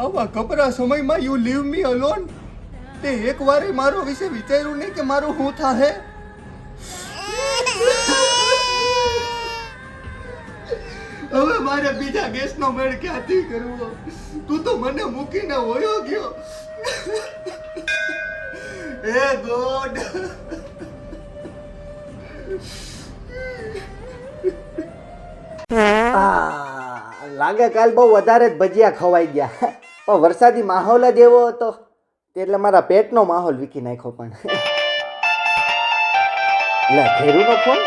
આવા કપરા સમયમાં યુ લીવ મી અલોન. તે એક વારે મારો વિશે વિચાર્યું નહીં કે મારું શું થાહે? હવે મારે બીજા ગેસનો મેળ ક્યાંથી કરવો? તું તો મને મૂકીને વયો ગયો. હે ગોડ. લાગે કાલ બહુ વધારે જ ભજીયા ખવાઈ ગયા, પણ વરસાદી માહોલ જ એવો હતો એટલે મારા પેટનો માહોલ વીખી નાખ્યો. પણ લે ઘેરુનો ફોન.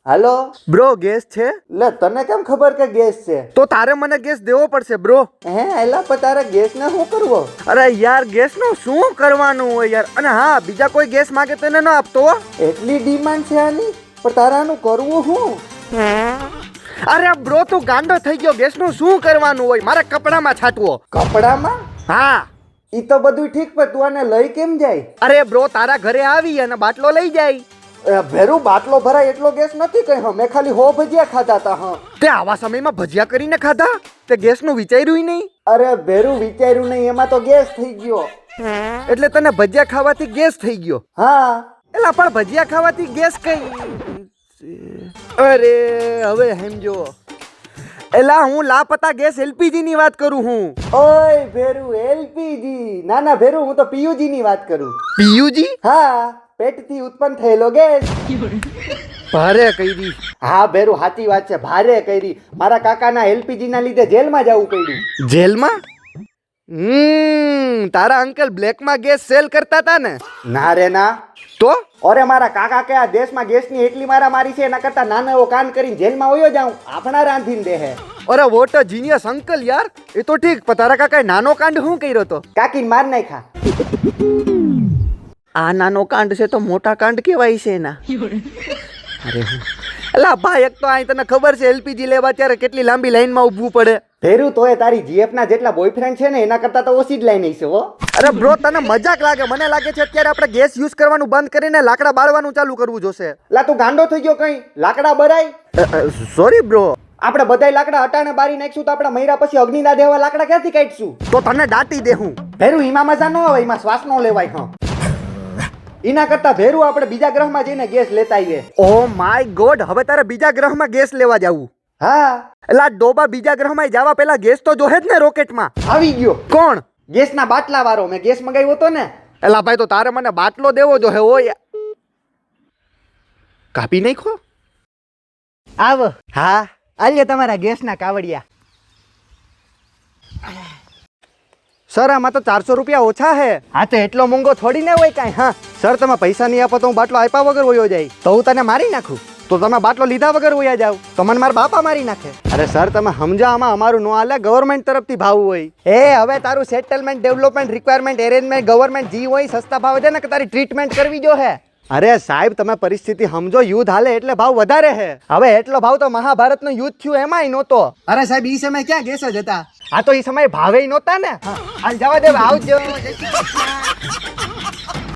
હાલો બ્રો, ગેસ છે? લે તને કેમ ખબર કે ગેસ છે? તો તારે મને ગેસ દેવો પડશે બ્રો. હે એલા પણ તારે ગેસ ને શું કરવો? અરે યાર, ગેસ નું શું કરવાનું હોય યાર? અને હા, બીજા કોઈ ગેસ માંગે તો એને ન આપતો. એટલી ડિમાન્ડ છે આની, પણ તારે આનું કરવું શું? અરે બ્રો, તું ગાંડો થઈ ગયો. ગેસ નું શું કરવાનું હોય? મારા કપડામાં છાંટવો. કપડામાં? હા. ઈ તો બધું ઠીક, પણ તું આને લઈ કેમ જાય? અરે બ્રો, તારા ઘરે આવી અને બાટલો લઈ જાય. ભેરું બાટલો ભરાય એટલો ગેસ નથી કઈ. હા, મેં ખાલી 100 ભજીયા ખાધા હતા. હા, તે આવા સમયમાં ભજીયા કરીને ખાધા? તે ગેસ નું વિચાર્યું નહીં? અરે ભેરું વિચાર્યું નહીં, એમાં તો ગેસ થઈ ગયો. એટલે તને ભજીયા ખાવાથી ગેસ થઈ ગયો? હા. એલા પણ ભજીયા ખાવાથી ગેસ કઈ? અરે હવે સમજો. એલા હું લાપતા ગેસ એલપીજી ની વાત કરું હું. ઓય ભેરું, એલપીજી? ના ના ભેરું, હું તો પીયુજી ની વાત કરું. પીયુજી? હા, પેટથી ઉત્પન્ન થયેલો ગેસ. ભારે કરી. હા ભેરું, સાચી વાત છે, ભારે કરી. મારા કાકાના એલપીજી ના લીધે જેલમાં જવું પડ્યું. જેલમાં? તારા અંકલ બ્લેક માં ગેસ સેલ કરતા હતા ને? ના રે ના. તો અરે મારા કાકા કે આ દેશમાં ગેસની એટલી મારા મારી છે, એના કરતા નાનો એવો કાન કરીને જેલમાં વયો જાઉં, આપણા રાંધીને દે. અરે વોટ અ જીનિયસ અંકલ યાર. એ તો ઠીક, પણ તારા કાકાએ નાનો કાંડ શું કર્યો તો? કાકીને માર નાખ્યા. આ નાનો કાંડ છે તો મોટા કાંડ કેવાય છે એના. અરે એલા ભાઈ, એક તો અહીં તને ખબર છે એલપીજી લેવા ત્યારે કેટલી લાંબી લાઈનમાં ઊભું પડે. ભેરું તોય તારી જીએફ ના જેટલા બોયફ્રેન્ડ છે ને એના કરતા તો ઓછી જ લાઈન હશે હો. અરે બ્રો, તને મજાક લાગે? મને લાગે છે અત્યારે આપણે ગેસ યુઝ કરવાનું બંધ કરીને લાકડા બાળવાનું ચાલુ કરવું જોશે. લા તું ગાંડો થઈ ગયો કઈ? લાકડા બરાય? Sorry bro. આપણે બધાય લાકડા હટાણે બારી નાખશું તો આપણા મહિરા પછી અગ્નિના દેવા લાકડા ક્યાંથી કાઢશું? તો તને દાટી દે હું. ભેરું એમાં મજા ન આવે, એમાં શ્વાસ ન લેવાય. હા, એના કરતા ભેરું આપણે બીજા ગ્રહમાં જઈને ગેસ લેતા આવીએ. ઓ માય ગોડ, હવે તારે બીજા ગ્રહમાં ગેસ લેવા જવું? હા. એલા ડોબા, બીજા ગ્રહમાં જવા પહેલા ગેસ તો જોહે જ ને રોકેટમાં. આવી ગયો. કોણ? ગેસના બાટલા વાળો. મેં ગેસ મંગાવ્યો હતો ને. એલા ભાઈ, તો તારે મને બાટલો દેવો જોહે. ઓય કાપી નાખો. આવ. હા, આલ્યો તમારા ગેસના કાવડિયા. સર, આમાં તો 400 રૂપિયા ઓછા હે. હા, તો એટલો મોંઘો થોડી ને હોય કાંઈ. હા સર, તમે પૈસા નહીં આપો તો હું બાટલો આપ્યા વગર વયો જાય. તો હું તને મારી નાખું. તો તમે બાટલો લીધા વગર વયા જાવ તો મને મારા બાપા મારી નાખે. અરે સર, તમે સમજા, આમાં અમારું નો હાલે. ગવર્મેન્ટ તરફથી ભાવ હોય. હવે તારું settlement, development, requirement, arrangement, government જી હોય સસ્તા ભાવ છે ને કે તારી ટ્રીટમેન્ટ કરવી જો હે? અરે સાહેબ, તમે પરિસ્થિતિ સમજો. યુદ્ધ હાલે એટલે ભાવ વધારે હે. હવે એટલો ભાવ તો મહાભારતનું યુદ્ધ થયું એમાંય નહોતો. અરે સાહેબ, ઈ સમય ક્યાં ગેસ જ હતા? આ તો એ સમય ભાવે નહોતા ને. હાલ જવા દે, આવજો.